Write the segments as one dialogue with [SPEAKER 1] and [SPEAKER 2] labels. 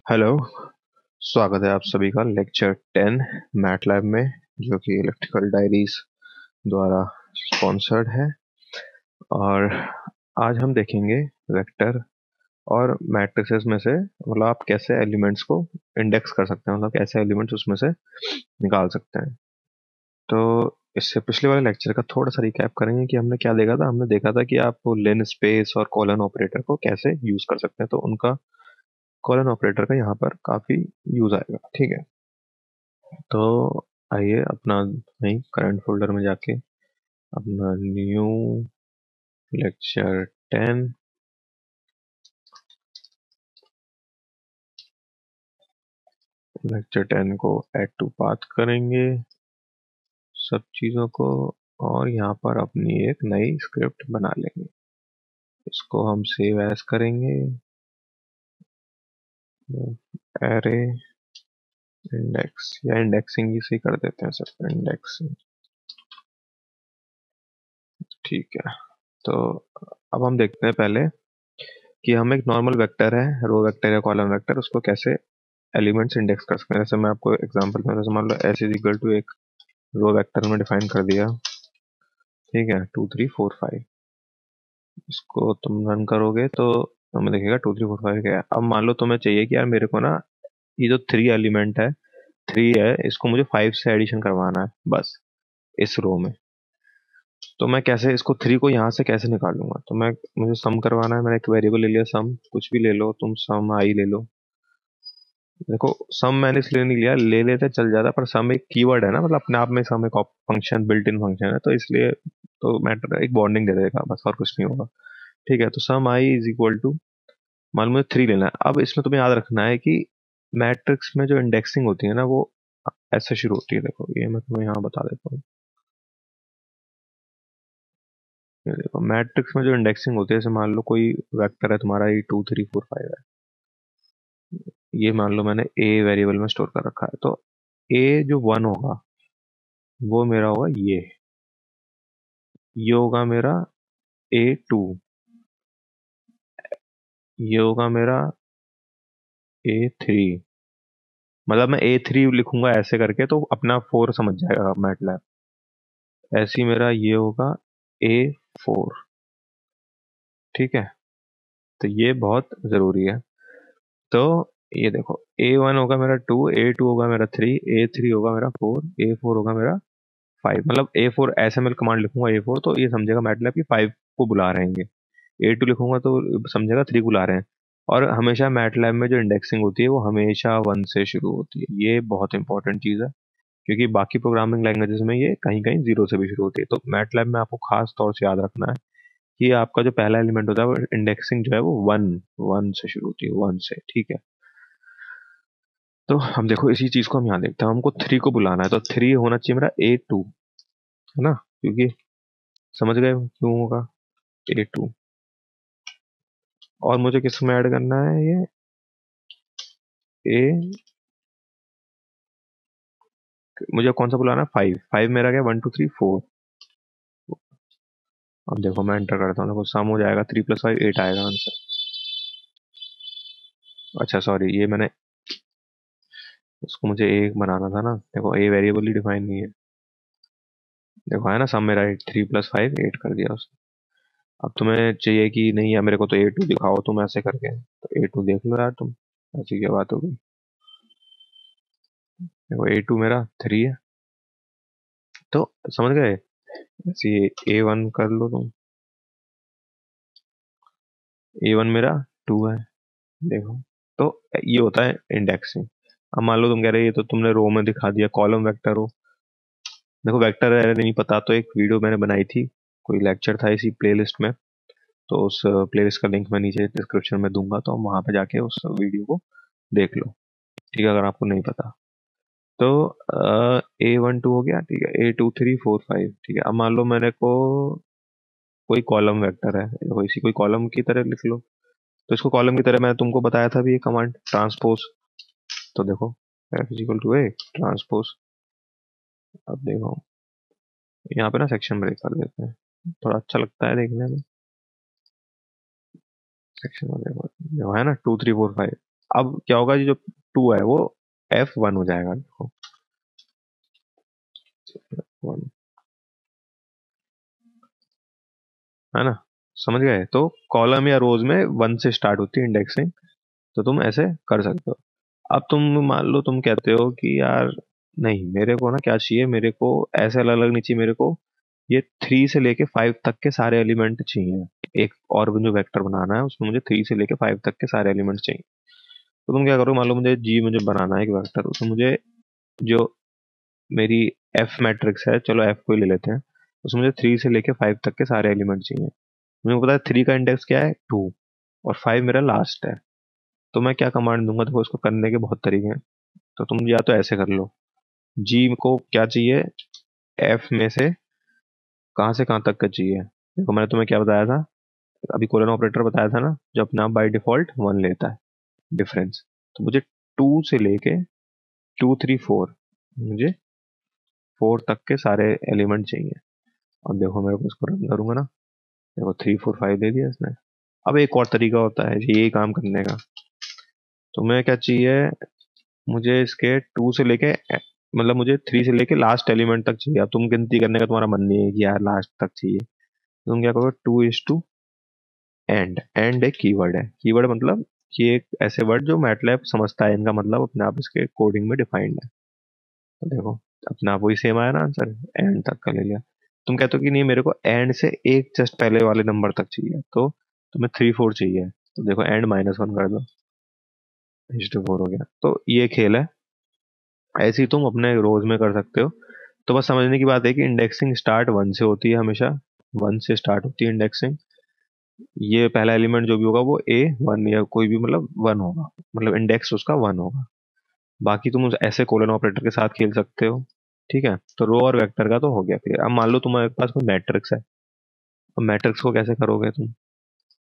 [SPEAKER 1] Hello. स्वागत है आप सभी का लेक्चर 10 मैटलैब में, जो कि इलेक्ट्रिकल डायरीज द्वारा स्पॉन्सर्ड है। और आज हम देखेंगे वेक्टर और मैट्रिसेस में से मतलब आप कैसे एलिमेंट्स को इंडेक्स कर सकते हैं, मतलब कैसे एलिमेंट्स उसमें से निकाल सकते हैं। तो इससे पिछले वाले लेक्चर का थोड़ा सा रिकैप करेंगे कि हमने क्या देखा था। हमने देखा था कि आप लिन स्पेस और कॉलन ऑपरेटर को कैसे यूज कर सकते हैं, तो उनका कॉलन ऑपरेटर का यहाँ पर काफी यूज आएगा। ठीक है, तो आइए अपना वही करंट फोल्डर में जाके अपना न्यू लेक्चर 10 लेक्चर 10 को ऐड टू पाथ करेंगे सब चीज़ों को, और यहाँ पर अपनी एक नई स्क्रिप्ट बना लेंगे। इसको हम सेव एज करेंगे, एरे इंडेक्स या इंडेक्सिंग इसे कर देते हैं, सिर्फ इंडेक्सिंग। ठीक है, तो अब हम देखते हैं पहले कि हम एक नॉर्मल वेक्टर है, रो वेक्टर या कॉलम वेक्टर, उसको कैसे एलिमेंट्स इंडेक्स कर सकते हैं। जैसे मैं आपको एग्जांपल में, जैसे मान लो एस इज इक्वल टू एक रो वेक्टर में डिफाइन कर दिया। ठीक है, 2 3 4 5। इसको तुम रन करोगे तो तुम्हें दिखेगा 2 3 4 5 क्या है। अब मान लो तुम्हें चाहिए कि यार मेरे को ना ये जो थ्री एलिमेंट है, थ्री है, इसको मुझे 5 से एडिशन करवाना है बस इस रो में। तो मैं कैसे इसको थ्री को यहाँ से कैसे निकालूंगा, तो मैं मुझे सम करवाना है। मैंने एक वेरिएबल ले लिया सम, कुछ भी ले लो तुम, सम आई ले लो। देखो सम मैंने इसलिए नहीं लिया, ले लेते चल जाता, पर सम एक कीवर्ड है ना, मतलब अपने आप में सम एक फंक्शन, बिल्ट इन फंक्शन है, तो इसलिए तो मैटर एक बॉन्डिंग दे देगा बस, और कुछ नहीं होगा। ठीक है, तो सम आई इज इक्वल टू, मान लो मुझे थ्री लेना है। अब इसमें तुम्हें याद रखना है कि मैट्रिक्स में जो इंडेक्सिंग होती है ना, वो ऐसे शुरू होती है। देखो ये मैं तुम्हें यहाँ बता देता हूँ। ये देखो मैट्रिक्स में जो इंडेक्सिंग होती है, जैसे मान लो कोई वेक्टर है तुम्हारा, ये 2 3 4 5 है। ये मान लो मैंने ए वेरिएबल में स्टोर कर रखा है, तो ए जो वन होगा वो मेरा होगा ये होगा मेरा A2, ये होगा मेरा A3। मतलब मैं A3 लिखूंगा ऐसे करके तो अपना फोर समझ जाएगा मैटलैब। ऐसे ही मेरा ये होगा A4। ठीक है, तो ये बहुत जरूरी है। तो ये देखो A1 होगा मेरा 2, A2 होगा मेरा 3, A3 होगा मेरा 4, A4 होगा मेरा 5। मतलब A4 ऐसे मैं कमांड लिखूंगा A4 तो ये समझेगा मैटलैब कि 5 को बुला रहे हैं। A2 लिखूंगा तो समझेगा 3 बुला रहे हैं। और हमेशा मैटलैब में जो इंडेक्सिंग होती है वो हमेशा वन से शुरू होती है। ये बहुत इंपॉर्टेंट चीज़ है, क्योंकि बाकी प्रोग्रामिंग लैंग्वेजेस में ये कहीं कहीं जीरो से भी शुरू होती है। तो मैटलैब में आपको खास तौर से याद रखना है कि आपका जो पहला एलिमेंट होता है वो इंडेक्सिंग जो है वो वन वन से शुरू होती है, वन से। ठीक है, तो हम देखो इसी चीज को हम यहाँ देखते हैं। हमको थ्री को बुलाना है, तो थ्री होना चाहिए मेरा A2, है ना, क्योंकि समझ गए क्यों होगा A2। और मुझे किस में ऐड करना है, ये ए, मुझे कौन सा बुलाना है, 5। 5 मेरा क्या, 1 2 3 4। अब देखो मैं एंटर करता हूँ, देखो सम हो जाएगा, 3 + 5 8 आएगा आंसर। अच्छा सॉरी, ये मैंने इसको मुझे एक बनाना था ना। देखो ए वेरिएबल ही डिफाइन नहीं है। देखो है ना, सम मेरा 8, 3 + 5 8 कर दिया उसने। अब तुम्हें चाहिए कि नहीं यार मेरे को तो A2 दिखाओ तुम ऐसे करके, तो A2 देख लो यार तुम, ऐसी क्या बात होगी। देखो A2 मेरा 3 है, तो समझ गए। ऐसे A1 कर लो तुम, A1 मेरा 2 है। देखो, तो ये होता है इंडेक्सिंग। अब मान लो तुम कह रहे ये तो तुमने रो में दिखा दिया, कॉलम वेक्टर हो। देखो वेक्टर है नहीं पता तो एक वीडियो मैंने बनाई थी, कोई लेक्चर था इसी प्लेलिस्ट में। तो उस प्लेलिस्ट का लिंक मैं नीचे डिस्क्रिप्शन में दूंगा, तो हम वहां पे जाके उस वीडियो को देख लो। ठीक है, अगर आपको नहीं पता तो। A1 2 हो गया, ठीक है, A2 3 4 5। ठीक है, अब मान लो मेरे को कोई कॉलम वेक्टर है, देखो इसी कोई कॉलम की तरह लिख लो। तो इसको कॉलम की तरह मैंने तुमको बताया था भी, ये कमांड ट्रांसपोज। तो देखो F = A ट्रांसपोज। अब देखो यहाँ पे ना सेक्शन ब्रेक कर देते हैं, थोड़ा अच्छा लगता है देखने में। सेक्शन में देखो, देखो है ना 2 3 4 5। अब क्या होगा, ये जो 2 है वो F1 हो जाएगा, देखो 1, है ना। समझ गए? तो कॉलम या रोज में 1 से स्टार्ट होती है इंडेक्सिंग, तो तुम ऐसे कर सकते हो। अब तुम मान लो तुम कहते हो कि यार नहीं, मेरे को ना क्या चाहिए, मेरे को ऐसे अलग अलग नहीं चाहिए, मेरे को ये 3 से लेके 5 तक के सारे एलिमेंट चाहिए। एक और जो वेक्टर बनाना है उसमें मुझे 3 से लेके 5 तक के सारे एलिमेंट चाहिए। तो तुम क्या करो, मान लो मुझे बनाना है एक वेक्टर, तो मुझे जो मेरी एफ मैट्रिक्स है, चलो एफ को ही ले लेते हैं, उसमें मुझे 3 से लेके 5 तक के सारे एलिमेंट चाहिए। मुझे पता है 3 का इंडेक्स क्या है, 2, और 5 मेरा लास्ट है। तो मैं क्या कमांड दूंगा, देखो इसको करने के बहुत तरीके हैं। तो तुम या तो ऐसे कर लो, जी को क्या चाहिए, एफ में से कहाँ से कहाँ तक का चाहिए। देखो मैंने तुम्हें क्या बताया था, अभी कोलन ऑपरेटर बताया था ना, जो अपना बाय डिफॉल्ट 1 लेता है डिफरेंस। तो मुझे 2 से लेके 2 3 4, मुझे 4 तक के सारे एलिमेंट चाहिए। अब देखो मेरे को इसको रन करूंगा ना, देखो 3 4 5 दे दिया इसने। अब एक और तरीका होता है यही काम करने का। तुम्हें क्या चाहिए, मुझे इसके 2 से लेके मतलब मुझे 3 से लेके लास्ट एलिमेंट तक चाहिए। अब तुम गिनती करने का तुम्हारा मन नहीं है कि यार लास्ट तक चाहिए, तो तुम क्या करोगे, 2 एंड एक कीवर्ड है। कीवर्ड मतलब कि एक ऐसे वर्ड जो मैटलैब समझता है, इनका मतलब अपने आप इसके कोडिंग में डिफाइंड है। तो देखो अपना आप वही सेम आया ना आंसर, एंड तक का ले लिया। तुम कहते हो कि नहीं मेरे को एंड से एक जस्ट पहले वाले नंबर तक चाहिए, तो तुम्हें 3 4 चाहिए, तो देखो एंड -1 कर दो, 4 हो गया। तो ये खेल है, ऐसे ही तुम अपने रोज में कर सकते हो। तो बस समझने की बात है कि इंडेक्सिंग स्टार्ट 1 से होती है हमेशा, 1 से स्टार्ट होती है इंडेक्सिंग। ये पहला एलिमेंट जो भी होगा वो A1 या कोई भी मतलब 1 होगा, मतलब इंडेक्स उसका 1 होगा। बाकी तुम ऐसे कोलन ऑपरेटर के साथ खेल सकते हो। ठीक है, तो रो और वेक्टर का तो हो गया क्लियर। अब मान लो तुम्हारे पास कोई मैट्रिक्स है, अब मैट्रिक्स को कैसे करोगे तुम,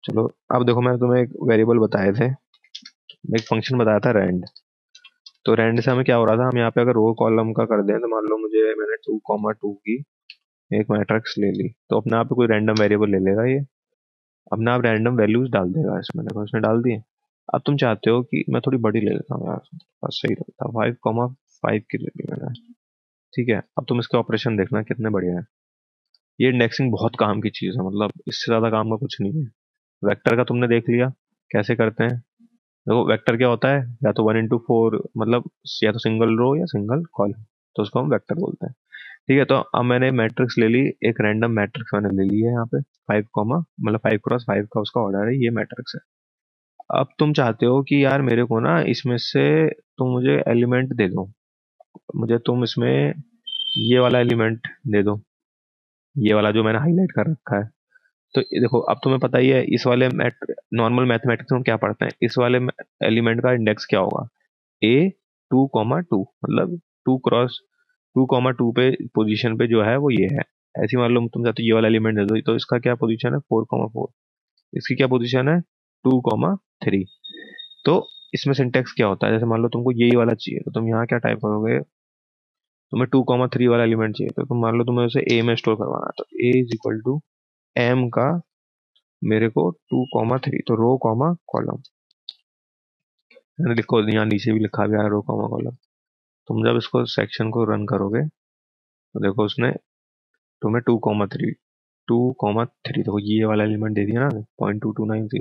[SPEAKER 1] चलो। अब देखो मैंने तुम्हें एक वेरिएबल बताए थे, एक फंक्शन बताया था रैंड। तो रैंड से हमें क्या हो रहा था, हम यहाँ पे अगर रो कॉलम का कर दें, तो मान लो मुझे मैंने 2 2 की एक मैट्रिक्स ले ली, तो अपने आप पे कोई रैंडम वेरिएबल ले लेगा ये, अपने आप रैंडम वैल्यूज डाल देगा इसमें। देखो इसने डाल दिए। अब तुम चाहते हो कि मैं थोड़ी बड़ी ले लेता हूँ यार, बस सही रहता, 5 5 की ले ली मैंने। ठीक है, अब तुम इसके ऑपरेशन देखना कितने बढ़िया है। ये इंडेक्सिंग बहुत काम की चीज है, मतलब इससे ज्यादा काम का कुछ नहीं है। वेक्टर का तुमने देख लिया कैसे करते हैं। देखो वेक्टर क्या होता है, या तो 1 into 4, मतलब या तो सिंगल रो या सिंगल कॉलम, तो उसको हम वेक्टर बोलते हैं। ठीक है, तो अब मैंने मैट्रिक्स ले ली, एक रैंडम मैट्रिक्स मैंने ले ली है यहाँ पे, 5 कॉमा मतलब 5 × 5 का उसका ऑर्डर है, ये मैट्रिक्स है। अब तुम चाहते हो कि यार मेरे को ना इसमें से तुम मुझे एलिमेंट दे दो, मुझे तुम इसमें ये वाला एलिमेंट दे दो, ये वाला जो मैंने हाईलाइट कर रखा है। तो ये देखो अब तुम्हें पता ही है, इस वाले नॉर्मल मैथमेटिक्स में हम क्या पढ़ते हैं, इस वाले एलिमेंट का इंडेक्स क्या होगा, A 2 2, मतलब 2 × 2 पे पोजीशन पे जो है वो ये है। ऐसे ही मान लो तुम चाहते हो ये वाला एलिमेंट दे दो, तो इसका क्या पोजीशन है, 4 4, इसकी क्या पोजीशन है, 2 3। तो इसमें सिंटेक्स क्या होता है, जैसे मान लो तुमको यही वाला चाहिए, तो तुम यहाँ क्या टाइप करोगे, तुम्हें 2 3 वाला एलिमेंट चाहिए, तो तुम मान लो तुम्हें उसे ए में स्टोर करवाना है, तो A = M का मेरे को 2 3, तो रो कॉमा कॉलम, मैंने लिखो यहाँ नीचे भी लिखा गया है रो कॉमा कॉलम। तुम जब इसको सेक्शन को रन करोगे, तो देखो उसने तुम्हें 2 3 देखो ये वाला एलिमेंट दे दिया ना, 0.2290,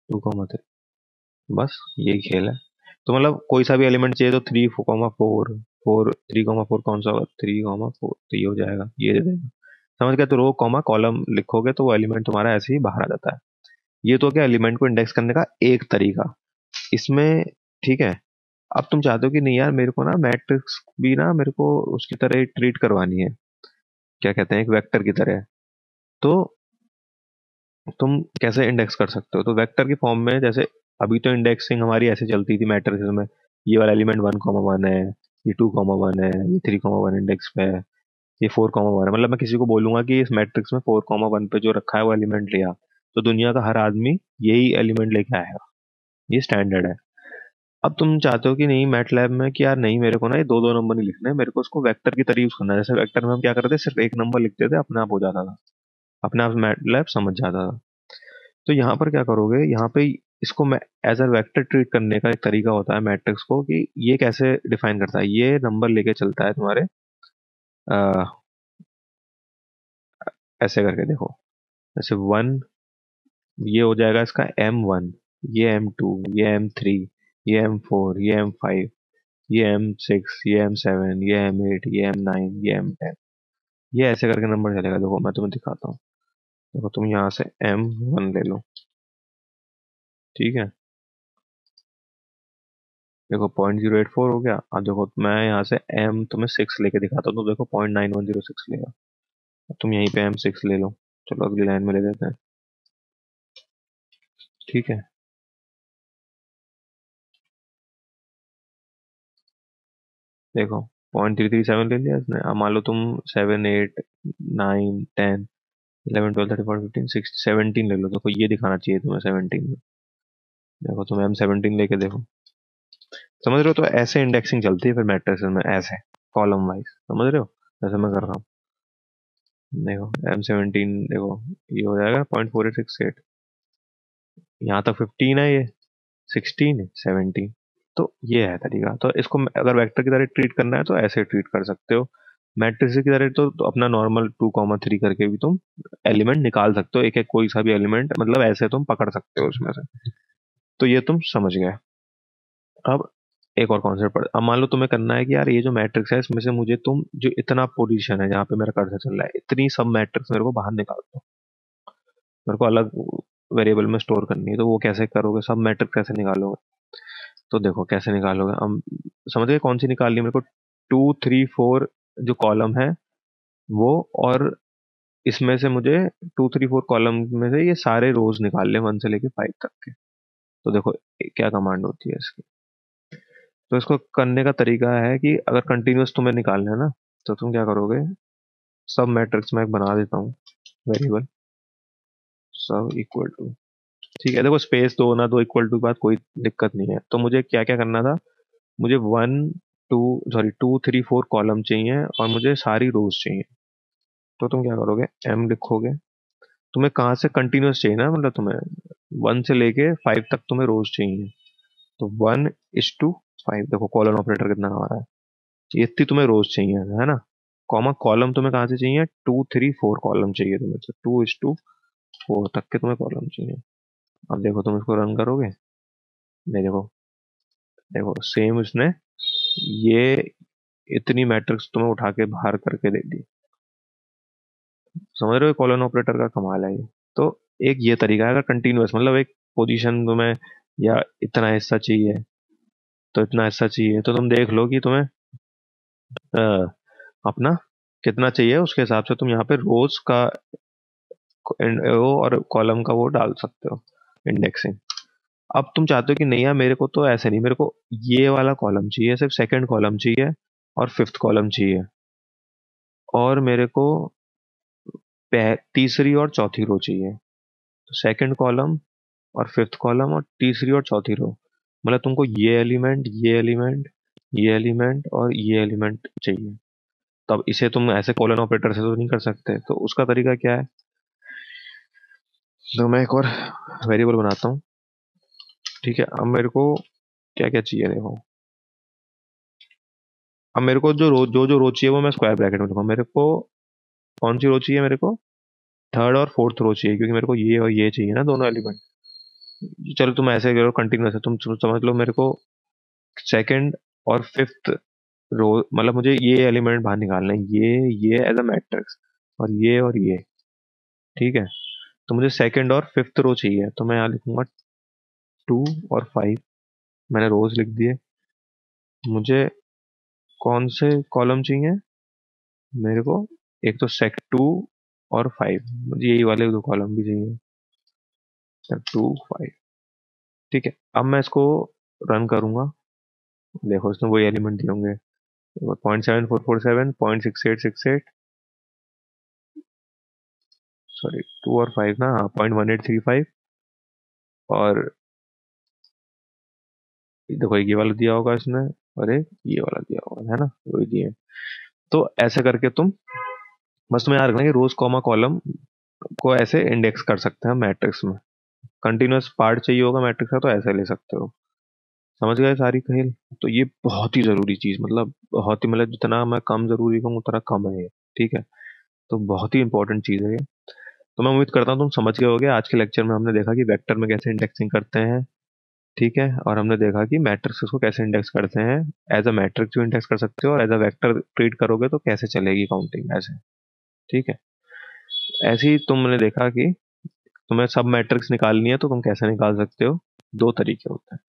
[SPEAKER 1] 2 3, बस यही खेल है। तो मतलब कोई सा भी एलिमेंट चाहिए तो 3 4 3 4 कौन सा होगा, 3 4, तो ये हो जाएगा, ये दे देगा। समझ गए? तो रो कॉमा कॉलम लिखोगे तो वो एलिमेंट तुम्हारा ऐसे ही बाहर आ जाता है। ये तो क्या, एलिमेंट को इंडेक्स करने का एक तरीका इसमें। ठीक है, अब तुम चाहते हो कि नहीं यार मेरे को ना मैट्रिक्स भी ना मेरे को उसकी तरह ट्रीट करवानी है, क्या कहते हैं, एक वेक्टर की तरह। तो तुम कैसे इंडेक्स कर सकते हो, तो वेक्टर की फॉर्म में, जैसे अभी तो इंडेक्सिंग हमारी ऐसे चलती थी मैट्रिक्स में, ये वाला एलिमेंट 1 1 है, ये 2 1 है, ये 3 1 इंडेक्स पे है, ये 4 1 है। मतलब मैं किसी को बोलूंगा कि इस मैट्रिक्स में 4 1 पे जो रखा है वो एलिमेंट लिया, तो दुनिया का हर आदमी यही एलिमेंट लेके आएगा, ये स्टैंडर्ड है। अब तुम चाहते हो कि नहीं मैटलैब में कि यार नहीं मेरे को ना ये 2 2 नंबर नहीं लिखना है, मेरे को उसको वेक्टर की तरह यूज करना है। जैसे वेक्टर में हम क्या करते थे, सिर्फ एक नंबर लिखते थे, अपने आप हो जाता था, अपने आप मैटलैब समझ जाता था। तो यहाँ पर क्या करोगे, यहाँ पे इसको मैं एज अ वेक्टर ट्रीट करने का एक तरीका होता है मैट्रिक्स को, कि ये कैसे डिफाइन करता है। ये नंबर लेके चलता है तुम्हारे अ, ऐसे करके देखो, जैसे 1, ये हो जाएगा इसका M1, ये M2, ये M3, ये M4, ये M5, ये M6, ये M7, ये M8, ये M9, ये M10। ये ऐसे करके नंबर चलेगा। देखो मैं तुम्हें दिखाता हूँ। देखो तुम यहाँ से M1 ले लो, ठीक है। देखो 0.084 हो गया। अब देखो मैं यहाँ से M तुम्हें 6 लेके दिखाता हूँ, तो देखो 0.9106 लेगा। अब तुम यहीं पे M6 ले लो। चलो अगली लाइन में ले लेते हैं, ठीक है। देखो 0.337 ले लिया इसने। अब मान लो तुम 7, 8, 9, 10, 11, 12, 13, 14, 15, 16, 17 ले लो। देखो ये दिखाना चाहिए तुम्हें 17 में। देखो तुम M17 लेके देखो, समझ रहे हो। तो ऐसे इंडेक्सिंग चलती है फिर मैट्रिक्स में, ऐसे कॉलम वाइज, समझ रहे हो, जैसे मैं कर रहा हूँ। देखो M17, देखो ये हो जाएगा 0.4868। यहाँ तक 15 है, ये 16, 17। तो ये है तरीका। तो इसको अगर वेक्टर की तरह ट्रीट करना है तो ऐसे ट्रीट कर सकते हो। मैट्रिक्स की तरह तो अपना नॉर्मल 2, 3 करके भी तुम एलिमेंट निकाल सकते हो, एक एक कोई सा भी एलिमेंट, मतलब ऐसे तुम पकड़ सकते हो उसमें से। तो ये तुम समझ गए। अब एक और कॉन्सेप्ट पढ़। अब मान लो तुम्हें करना है कि यार ये जो मैट्रिक्स है इसमें से मुझे तुम जो इतना पोजीशन है जहाँ पे मेरा कर्सर चल रहा है, इतनी सब मैट्रिक्स मेरे को बाहर निकाल दो। मेरे को अलग वेरिएबल में स्टोर करनी है। तो वो कैसे करोगे, सब मैट्रिक्स कैसे निकालोगे? तो देखो कैसे निकालोगे हम, समझ गए कौन सी निकालनी है मेरे को। 2, 3, 4 जो कॉलम है वो, और इसमें से मुझे 2, 3, 4 कॉलम में से ये सारे रोज निकाल ले, 1 से लेके 5 तक के। तो देखो क्या कमांड होती है इसकी। तो इसको करने का तरीका है कि अगर कंटिन्यूअस तुम्हें निकालना है ना, तो तुम क्या करोगे, सब मैट्रिक्स में एक बना देता हूँ वेरिएबल, सब इक्वल टू, ठीक है। देखो स्पेस दो ना दो, इक्वल टू के बाद कोई दिक्कत नहीं है। तो मुझे क्या क्या करना था, मुझे 2, 3, 4 कॉलम चाहिए और मुझे सारी रोज चाहिए। तो तुम क्या करोगे, एम लिखोगे। तुम्हें कहाँ से कंटिन्यूअस चाहिए ना, मतलब तुम्हें 1 से लेके 5 तक तुम्हें रोज चाहिए। तो 1:5, देखो कॉलन ऑपरेटर कितना हमारा है, ये इतनी तुम्हें रोज चाहिए, है ना। कॉमा कॉलम तुम्हें कहाँ से चाहिए, 2, 3, 4 कॉलम चाहिए तुम्हें, तो 2:4 तक के तुम्हें कॉलम चाहिए। अब देखो तुम इसको रन करोगे, नहीं देखो, देखो सेम उसने ये इतनी मैट्रिक्स तुम्हें उठा के बाहर करके दे दी। समझ रहे हो कॉलन ऑपरेटर का कमाल है ये। तो एक ये तरीका है, अगर कंटिन्यूअस मतलब एक पोजीशन तुम्हें, या इतना हिस्सा चाहिए तो इतना हिस्सा चाहिए, तो तुम देख लो कि तुम्हें अपना कितना चाहिए, उसके हिसाब से तुम यहाँ पे रोज का वो और कॉलम का वो डाल सकते हो, इंडेक्सिंग। अब तुम चाहते हो कि नहीं यार मेरे को तो ऐसे नहीं, मेरे को ये वाला कॉलम चाहिए, सिर्फ सेकंड कॉलम चाहिए और फिफ्थ कॉलम चाहिए, और मेरे को तीसरी और चौथी रो चाहिए। तो सेकंड कॉलम और फिफ्थ कॉलम और तीसरी और चौथी रो, मतलब तुमको ये एलिमेंट, ये एलिमेंट, ये एलिमेंट और ये एलिमेंट चाहिए। तब इसे तुम ऐसे कॉलन ऑपरेटर से तो नहीं कर सकते। तो उसका तरीका क्या है, तो मैं एक और वेरिएबल बनाता हूँ, ठीक है। अब मेरे को क्या क्या चाहिए देखो। अब मेरे को जो रो जो जो रो चाहिए वो मैं स्क्वायर ब्रैकेट में लिखूंगा। मेरे को कौन सी रो चाहिए, मेरे को थर्ड और फोर्थ रो चाहिए, क्योंकि मेरे को ये और ये चाहिए ना दोनों एलिमेंट। चलो तुम ऐसे करो कंटिन्यूस है, तुम समझ लो मेरे को सेकंड और फिफ्थ रो, मतलब मुझे ये एलिमेंट बाहर निकालना है, ये एज अ मैट्रिक्स, और ये, ठीक है। तो मुझे सेकंड और फिफ्थ रो चाहिए, तो मैं यहाँ लिखूंगा 2 और 5। मैंने रोज लिख दिए। मुझे कौन से कॉलम चाहिए, मेरे को एक तो सेक 2 और 5, मुझे यही वाले दो कॉलम भी चाहिए, 2, 5, ठीक है। अब मैं इसको रन करूंगा। देखो इसमें वही एलिमेंट दिए होंगे, 0.7447, 0.6868, सॉरी 2 और 5 ना, हाँ 0.1835, और देखो एक ये वाला दिया होगा इसमें, और एक ये वाला दिया होगा, है ना, वही दिए। तो ऐसे करके तुम, बस तुम्हें याद रखना कि रोज कॉमा कॉलम को ऐसे इंडेक्स कर सकते हैं मैट्रिक्स में। कंटिन्यूअस पार्ट चाहिए होगा मैट्रिक्स का तो ऐसे ले सकते हो। समझ गए सारी खेल? तो ये बहुत ही जरूरी चीज, मतलब बहुत ही, मतलब जितना मैं कम जरूरी कहूँ उतना कम है ये। ठीक है, तो बहुत ही इंपॉर्टेंट चीज है ये। तो मैं उम्मीद करता हूँ तुम समझ गए होगे। आज के लेक्चर में हमने देखा कि वेक्टर में कैसे इंडेक्सिंग करते हैं, ठीक है, और हमने देखा कि मैट्रिक्स को कैसे इंडेक्स करते हैं। एज अ मैट्रिक्स भी इंडेक्स कर सकते हो और एज अ वेक्टर ट्रीट करोगे तो कैसे चलेगी काउंटिंग ऐसे। ठीक है, ऐसे ही तुमने देखा कि तुम्हें सब मैट्रिक्स निकालनी है तो तुम कैसे निकाल सकते हो, दो तरीके होते हैं।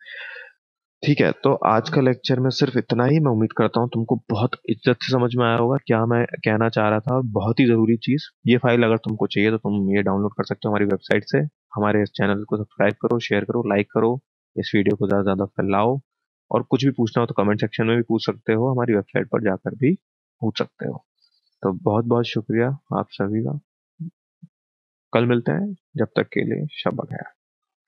[SPEAKER 1] ठीक है, तो आज का लेक्चर में सिर्फ इतना ही। मैं उम्मीद करता हूँ तुमको बहुत इज्जत से समझ में आया होगा क्या मैं कहना चाह रहा था। और बहुत ही जरूरी चीज, ये फाइल अगर तुमको चाहिए तो तुम ये डाउनलोड कर सकते हो हमारी वेबसाइट से। हमारे इस चैनल को सब्सक्राइब करो, शेयर करो, लाइक करो, इस वीडियो को ज्यादा से ज्यादा फैलाओ। और कुछ भी पूछना हो तो कमेंट सेक्शन में भी पूछ सकते हो, हमारी वेबसाइट पर जाकर भी पूछ सकते हो। तो बहुत बहुत शुक्रिया आप सभी का। कल मिलते हैं, जब तक के लिए शब बखैर।